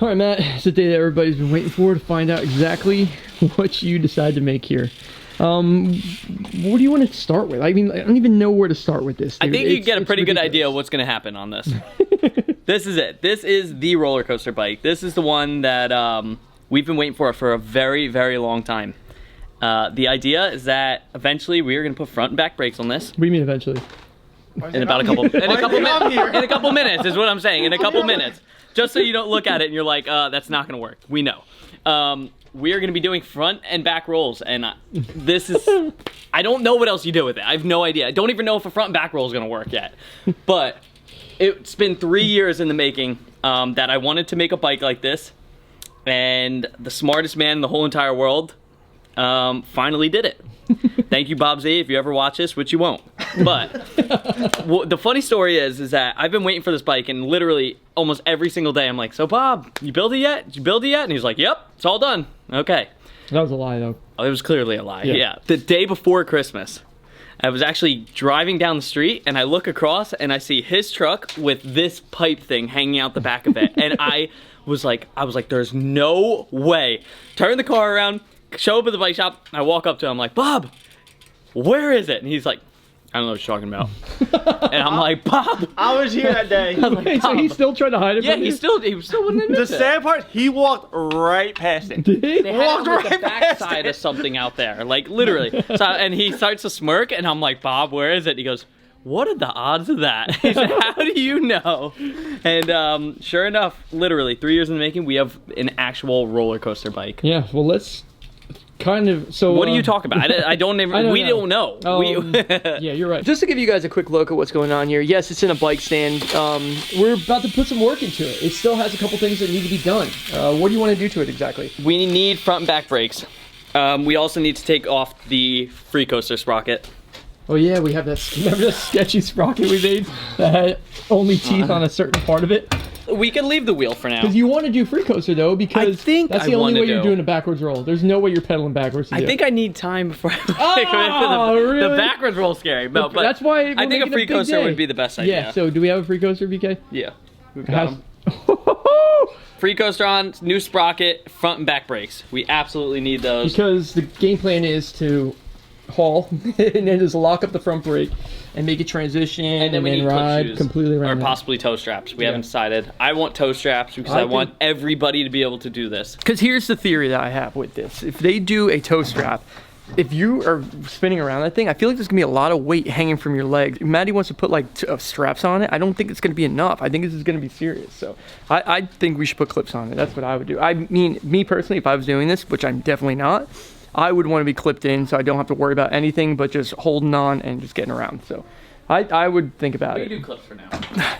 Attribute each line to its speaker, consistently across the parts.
Speaker 1: All right, Matt, it's the day that everybody's been waiting for to find out exactly what you decide to make here. What do you want to start with? I mean, I don't even know where to start with this, dude.
Speaker 2: I think you get a pretty good idea of what's going to happen on this. This is it. This is the roller coaster bike. This is the one that we've been waiting for a very, very long time. The idea is that eventually we are going to put front and back brakes on this.
Speaker 1: What do you mean eventually?
Speaker 2: In about a couple minutes is what I'm saying. In a couple minutes. Just so you don't look at it and you're like, that's not going to work. We know. We are going to be doing front and back rolls, and this is, I don't know what else you do with it. I have no idea. I don't even know if a front and back roll is going to work yet. But it's been 3 years in the making that I wanted to make a bike like this, and the smartest man in the whole entire world finally did it. Thank you, Bob Z, if you ever watch this, which you won't. But the funny story is that I've been waiting for this bike, and literally almost every single day I'm like, so Bob, you build it yet? Did you build it yet? And he's like, yep, it's all done. Okay.
Speaker 1: That was a lie, though.
Speaker 2: Oh, it was clearly a lie. Yeah. The day before Christmas, I was actually driving down the street, and I look across and I see his truck with this pipe thing hanging out the back of it. And I was like, there's no way. Turn the car around, show up at the bike shop, and I walk up to him, I'm like, Bob, where is it? And he's like, I don't know what you're talking about. And I'm like, Bob.
Speaker 3: I was here that day.
Speaker 1: Like, wait, so he's still trying to hide it from you?
Speaker 2: He still wouldn't admit
Speaker 3: The sad part, he walked right past it.
Speaker 1: Did he?
Speaker 2: They had like the backside of something out there, like literally. So, and he starts to smirk, and I'm like, Bob, where is it? And he goes, what are the odds of that? He said, how do you know? And sure enough, literally 3 years in the making, we have an actual roller coaster bike.
Speaker 1: Yeah, well, let's kind of, so...
Speaker 2: What do you talk about? I don't even, we don't know.
Speaker 1: Yeah, you're right.
Speaker 4: Just to give you guys a quick look at what's going on here. Yes, it's in a bike stand.
Speaker 1: We're about to put some work into it. It still has a couple things that need to be done. What do you want to do to it exactly?
Speaker 2: We need front and back brakes. We also need to take off the free coaster sprocket.
Speaker 1: Oh yeah, we have that, remember that sketchy sprocket we made that had only teeth on a certain part of it?
Speaker 2: We can leave the wheel for now.
Speaker 1: Because you want to do free coaster though, because that's the only way you're doing a backwards roll. There's no way you're pedaling backwards to do.
Speaker 2: I think I need time before I
Speaker 1: really?
Speaker 2: The backwards roll's scary. No, but
Speaker 1: that's why
Speaker 2: I think a free coaster would be the best idea.
Speaker 1: Yeah, so do we have a free coaster, BK?
Speaker 2: Yeah, we've got them. Free coaster on, new sprocket, front and back brakes. We absolutely need those.
Speaker 1: Because the game plan is to haul and then just lock up the front brake and make it transition and then ride completely around.
Speaker 2: Or possibly toe straps. We haven't decided. I want toe straps because I want everybody to be able to do this.
Speaker 4: Because here's the theory that I have with this. If they do a toe strap, if you are spinning around that thing, I feel like there's gonna be a lot of weight hanging from your legs. Maddie wants to put like straps on it. I don't think it's gonna be enough. I think this is gonna be serious. So I think we should put clips on it. That's what I would do. I mean, me personally, if I was doing this, which I'm definitely not, I would want to be clipped in so I don't have to worry about anything but just holding on and just getting around. So I would think about it.
Speaker 2: We can do clips for now.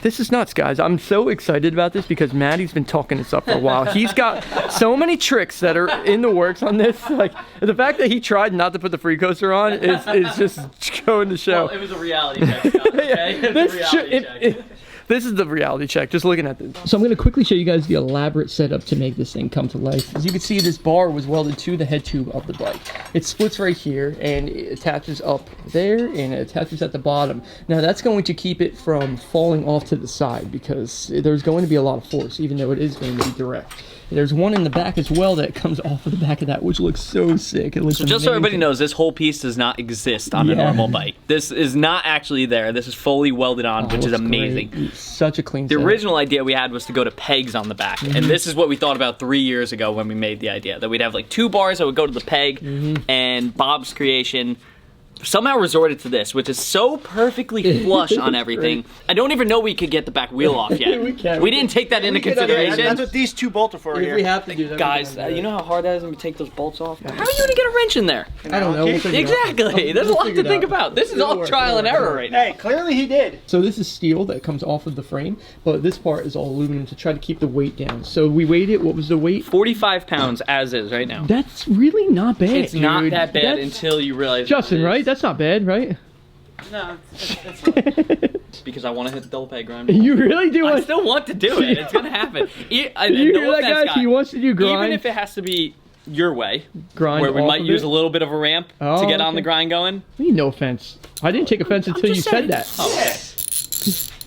Speaker 4: This is nuts, guys. I'm so excited about this because Maddie's been talking this up for a while. He's got so many tricks that are in the works on this. Like the fact that he tried not to put the free coaster on is just going to show.
Speaker 2: Well, it was a reality check, Scott, okay? It was a reality check.
Speaker 4: This is the reality check, just looking at this.
Speaker 1: So I'm going to quickly show you guys the elaborate setup to make this thing come to life. As you can see, this bar was welded to the head tube of the bike. It splits right here and it attaches up there and it attaches at the bottom. Now that's going to keep it from falling off to the side because there's going to be a lot of force, even though it is going to be direct. There's one in the back as well that comes off of the back of that, which looks so sick. It looks
Speaker 2: so just so everybody knows, this whole piece does not exist on a normal bike. This is not actually there. This is fully welded on, which is amazing.
Speaker 1: Great. Such a clean
Speaker 2: The original idea we had was to go to pegs on the back. And this is what we thought about 3 years ago when we made the idea. That we'd have like 2 bars that would go to the peg, and Bob's creation somehow resorted to this, which is so perfectly flush on everything. I don't even know we could get the back wheel off yet. We didn't take that into consideration.
Speaker 3: That's what these 2 bolts are for here.
Speaker 1: We have to do that.
Speaker 2: Guys, you know how hard that is when we take those bolts off? How are you going to get a wrench in there?
Speaker 1: I don't know.
Speaker 2: Exactly. There's a lot to think about. This is all trial and error right now.
Speaker 3: Hey, clearly he did.
Speaker 1: So this is steel that comes off of the frame, but this part is all aluminum to try to keep the weight down. So we weighed it. What was the weight?
Speaker 2: 45 pounds as is right now.
Speaker 1: That's really not bad.
Speaker 2: It's not that bad until you realize.
Speaker 1: Justin, right? That's not bad, right?
Speaker 2: No, it's not. Because I want to hit the double peg grind.
Speaker 1: You really do?
Speaker 2: I still want to do it. It's gonna happen.
Speaker 1: You hear that, guy? He wants to do grind.
Speaker 2: Even if it has to be your way,
Speaker 1: grind
Speaker 2: where we might use a little bit of a ramp to get on the grind going.
Speaker 1: No offense. I didn't take offense until you said that.
Speaker 2: Oh.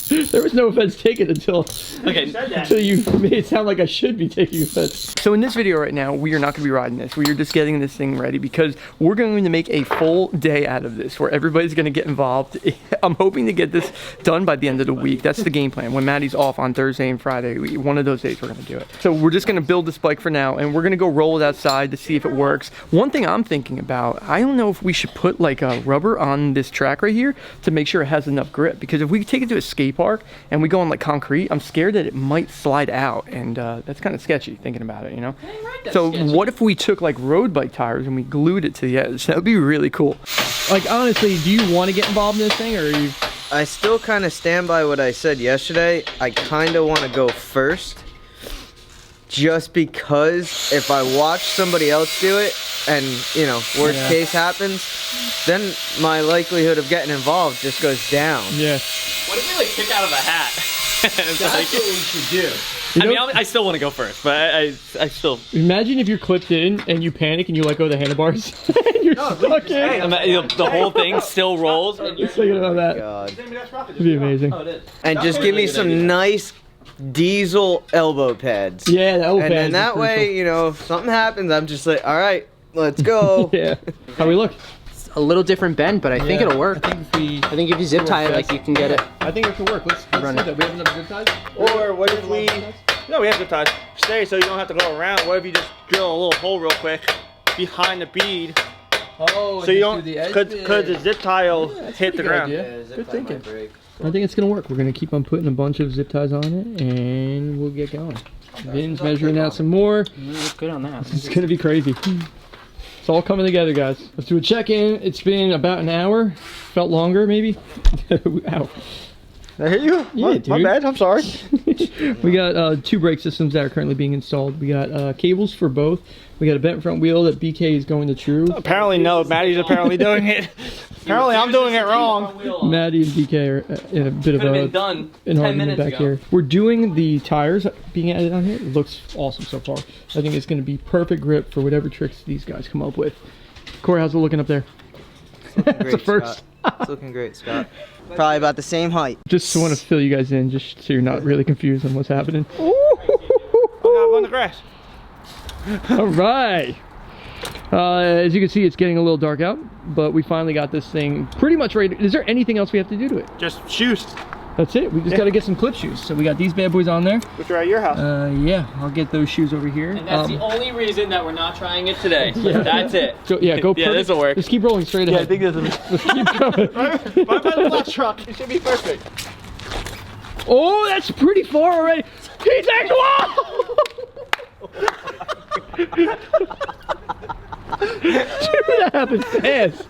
Speaker 1: There was no offense taken until you made it sound like I should be taking offense. So in this video right now, we are not going to be riding this. We are just getting this thing ready because we're going to make a full day out of this where everybody's going to get involved. I'm hoping to get this done by the end of the week. That's the game plan. When Maddie's off on Thursday and Friday, one of those days we're going to do it. So we're just going to build this bike for now, and we're going to go roll it outside to see if it works. One thing I'm thinking about, I don't know if we should put like a rubber on this track right here to make sure it has enough grip, because if we take it to a skate park and we go on like concrete, I'm scared that it might slide out, and that's kind of sketchy thinking about it, you know? So what if we took like road bike tires and we glued it to the edge? That would be really cool. Like honestly, do you want to get involved in this thing, or are you?
Speaker 5: I still kind of stand by what I said yesterday. I kind of want to go first, just because if I watch somebody else do it and, you know, worst case happens, then my likelihood of getting involved just goes down.
Speaker 1: Yeah.
Speaker 2: What if we like kick out of a hat?
Speaker 3: That's what we should do.
Speaker 2: I mean, I still want to go first, but I still.
Speaker 1: Imagine if you're clipped in and you panic and you let go of the handlebars and you're stuck in.
Speaker 2: The whole thing still rolls.
Speaker 1: Just thinking about that.
Speaker 5: God.
Speaker 1: It'd be amazing.
Speaker 2: Oh, it is.
Speaker 5: And just give me some nice diesel elbow pads.
Speaker 1: Yeah, the elbow
Speaker 5: And then
Speaker 1: pads
Speaker 5: that
Speaker 1: are
Speaker 5: way,
Speaker 1: crucial.
Speaker 5: you know, if something happens, I'm just like, all right, let's go.
Speaker 1: Yeah. How we look?
Speaker 6: A little different bend, but I think it'll work.
Speaker 1: I
Speaker 6: think if you zip tie it, like you can get it.
Speaker 1: I think it should work. Let's
Speaker 6: Run
Speaker 1: see
Speaker 6: it.
Speaker 1: that. We have enough zip ties?
Speaker 3: Or what if we? No, we have zip ties. Stay so you don't have to go around. What if you just drill a little hole real quick behind the bead,
Speaker 1: Oh,
Speaker 3: so you don't, because the zip tie will hit the ground.
Speaker 1: Good thinking. I think it's gonna work. We're gonna keep on putting a bunch of zip ties on it, and we'll get going. Vin's measuring out some more.
Speaker 6: You look good on that.
Speaker 1: It's gonna be crazy. It's all coming together, guys. Let's do a check-in. It's been about an hour. Felt longer, maybe. Ow.
Speaker 3: I hit you?
Speaker 1: Yeah,
Speaker 3: My
Speaker 1: dude.
Speaker 3: bad. I'm sorry.
Speaker 1: We got 2 brake systems that are currently being installed. We got cables for both. We got a bent front wheel that BK is going to true.
Speaker 3: Apparently no. Maddie's apparently doing it. Apparently I'm doing it wrong.
Speaker 1: Maddie and BK are in a bit of
Speaker 2: Could have
Speaker 1: a
Speaker 2: been done
Speaker 1: an
Speaker 2: 10
Speaker 1: argument
Speaker 2: minutes
Speaker 1: back
Speaker 2: ago.
Speaker 1: here. We're doing the tires being added on here. It looks awesome so far. I think it's going to be perfect grip for whatever tricks these guys come up with. Corey, how's it looking up there? It's a first.
Speaker 5: It's looking great, Scott. Probably about the same height.
Speaker 1: Just want to fill you guys in, just so you're not really confused on what's happening.
Speaker 3: I'm on the grass.
Speaker 1: All right. As you can see, it's getting a little dark out, but we finally got this thing pretty much ready. Is there anything else we have to do to it?
Speaker 3: Just shoes,
Speaker 1: That's it. We just got to get some clip shoes. So we got these bad boys on there.
Speaker 3: which are at your house.
Speaker 1: Yeah, I'll get those shoes over here.
Speaker 2: And that's the only reason that we're not trying it today. That's it.
Speaker 1: Go
Speaker 2: Yeah,
Speaker 1: perfect.
Speaker 2: this'll work.
Speaker 1: Just keep rolling straight ahead.
Speaker 3: this is
Speaker 1: Let's keep going.
Speaker 3: right by the left truck. It should be perfect.
Speaker 1: Oh, that's pretty far already. He's actually. Dude, that happened fast.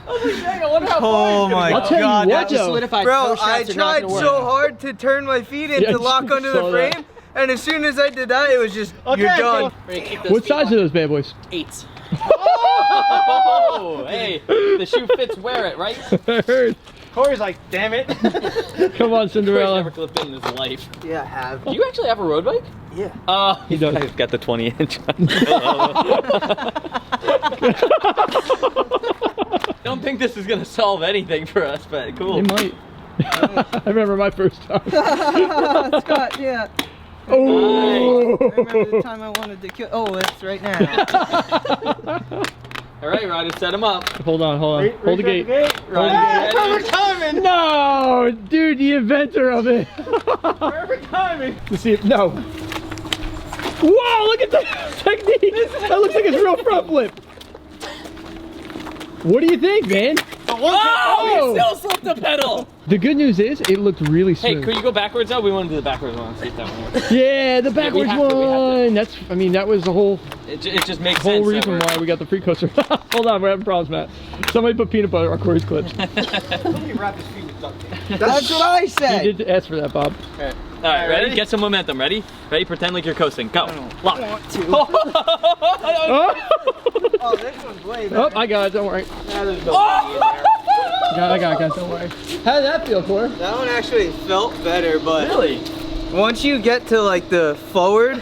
Speaker 5: Oh my
Speaker 1: I'll tell
Speaker 5: God.
Speaker 1: you what,
Speaker 6: Just
Speaker 1: though.
Speaker 6: solidified.
Speaker 5: Bro,
Speaker 6: those
Speaker 5: I
Speaker 6: shots are not
Speaker 5: tried
Speaker 6: gonna work.
Speaker 5: so hard to turn my feet in
Speaker 1: Yeah,
Speaker 5: to lock
Speaker 1: I
Speaker 5: under the
Speaker 1: saw that.
Speaker 5: frame, and as soon as I did that, it was just,
Speaker 3: Okay,
Speaker 5: you're done.
Speaker 6: We're gonna keep those
Speaker 1: What
Speaker 6: feet
Speaker 1: size
Speaker 6: on.
Speaker 1: are those bad boys?
Speaker 6: 8s.
Speaker 2: Oh, hey, the shoe fits wear it, right?
Speaker 1: I heard.
Speaker 3: Corey's like, damn it.
Speaker 1: Come on,
Speaker 2: He's
Speaker 1: Cinderella.
Speaker 2: never clipped in his life.
Speaker 5: Yeah, I have.
Speaker 2: Do you actually have a road bike?
Speaker 5: Yeah.
Speaker 1: He does.
Speaker 2: He's got the 20-inch. Don't think this is gonna solve anything for us, but cool.
Speaker 1: It might. I remember my first time.
Speaker 5: Scott, yeah.
Speaker 1: Oh!
Speaker 5: I remember the time I wanted to kill. Oh, it's right now.
Speaker 2: All right, Ryder, set him up.
Speaker 1: Hold on. Hold the gate.
Speaker 2: Ryder,
Speaker 3: Perfect timing.
Speaker 1: No, dude, the inventor of it.
Speaker 3: Perfect timing.
Speaker 1: Let's see if no. Whoa! Look at that technique. That looks like his real front flip. What do you think, man?
Speaker 2: Oh, he still slipped the pedal.
Speaker 1: The good news is it looked really
Speaker 2: Hey,
Speaker 1: smooth.
Speaker 2: could you go backwards though? We want to do the backwards one. See if that one works.
Speaker 1: Yeah, the backwards
Speaker 2: have to, we have to.
Speaker 1: one. That's. I mean, that was the whole
Speaker 2: It just makes
Speaker 1: whole
Speaker 2: sense. that
Speaker 1: reason
Speaker 2: we're-
Speaker 1: why we got the free coaster. Hold on, we're having problems, Matt. Somebody put peanut butter on Corey's clips.
Speaker 3: Somebody wrap his feet with duct tape.
Speaker 5: That's what I
Speaker 1: You
Speaker 5: said.
Speaker 1: did ask for that, Bob.
Speaker 2: All right, ready? Get some momentum. Ready? Ready? Pretend like you're coasting. Go. Lock.
Speaker 1: Oh!
Speaker 5: Oh, this one's way better.
Speaker 1: Oh, I got it. Don't worry. I got it, guys. Don't worry. How did that feel, Corey?
Speaker 5: That one actually felt better, but
Speaker 2: Really?
Speaker 5: once you get to like the forward,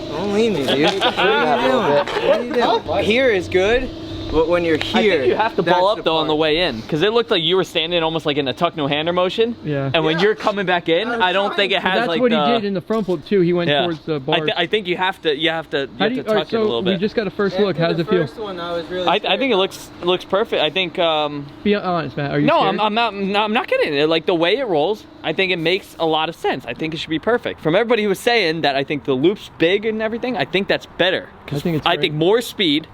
Speaker 5: don't leave me, dude. What are you doing? What are you doing? Here is good, But when you're
Speaker 2: I
Speaker 5: here,
Speaker 2: think you have to
Speaker 5: that's
Speaker 2: ball up
Speaker 5: the
Speaker 2: though on the
Speaker 5: part.
Speaker 2: way in, because it looked like you were standing almost like in a tuck no hander motion.
Speaker 1: Yeah.
Speaker 2: And when you're coming back in, I don't think it has
Speaker 1: That's
Speaker 2: like
Speaker 1: what
Speaker 2: the.
Speaker 1: he did in the front flip too. He went towards the bar.
Speaker 2: I think you have to
Speaker 1: How do
Speaker 2: tuck
Speaker 1: you,
Speaker 2: it
Speaker 1: alright,
Speaker 2: a little
Speaker 1: we
Speaker 2: bit.
Speaker 1: just got a first look. How does it feel?
Speaker 5: First one, I was really
Speaker 2: I think it looks perfect. I think
Speaker 1: Be honest, Matt. Are you
Speaker 2: no,
Speaker 1: scared?
Speaker 2: I'm not kidding. Like the way it rolls, I think it makes a lot of sense. I think it should be perfect. From everybody who was saying that I think the loop's big and everything, I think that's better.
Speaker 1: I think it's
Speaker 2: I
Speaker 1: great.
Speaker 2: think more speed,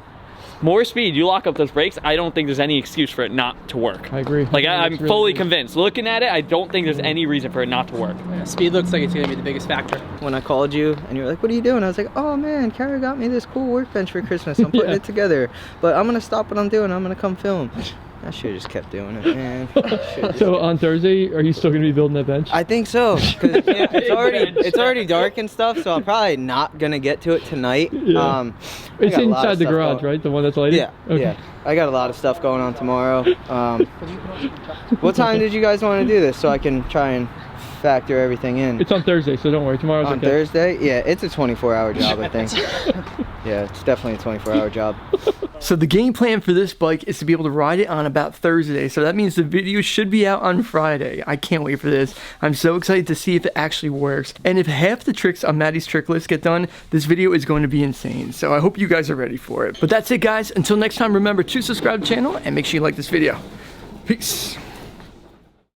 Speaker 2: you lock up those brakes, I don't think there's any excuse for it not to work.
Speaker 1: I agree.
Speaker 2: Like
Speaker 1: I
Speaker 2: I'm
Speaker 1: think it's really
Speaker 2: fully
Speaker 1: good.
Speaker 2: convinced. Looking at it, I don't think there's any reason for it not to work.
Speaker 6: Speed looks like it's gonna be the biggest factor.
Speaker 5: When I called you and you were like, what are you doing? I was like, oh man, Cory got me this cool workbench for Christmas. I'm putting
Speaker 1: Yeah.
Speaker 5: it together. But I'm gonna stop what I'm doing. I'm gonna come film. I should have just kept doing it, man.
Speaker 1: So on Thursday, are you still gonna be building that bench?
Speaker 5: I think so, because it's already dark and stuff, so I'm probably not gonna get to it tonight.
Speaker 1: Yeah.
Speaker 5: I
Speaker 1: It's
Speaker 5: got a lot
Speaker 1: inside
Speaker 5: of
Speaker 1: the
Speaker 5: stuff
Speaker 1: garage,
Speaker 5: going-
Speaker 1: right? The one that's lighted.
Speaker 5: Yeah,
Speaker 1: Okay.
Speaker 5: yeah. I got a lot of stuff going on tomorrow. What time did you guys want to do this so I can try and factor everything in?
Speaker 1: It's on Thursday, so don't worry. Tomorrow's
Speaker 5: On
Speaker 1: okay.
Speaker 5: Thursday? Yeah, it's a 24-hour job, I think. Yeah, it's definitely a 24-hour job.
Speaker 4: So the game plan for this bike is to be able to ride it on about Thursday. So that means the video should be out on Friday. I can't wait for this. I'm so excited to see if it actually works. And if half the tricks on Maddie's trick list get done, this video is going to be insane. So I hope you guys are ready for it. But that's it, guys. Until next time, remember to subscribe to the channel and make sure you like this video. Peace.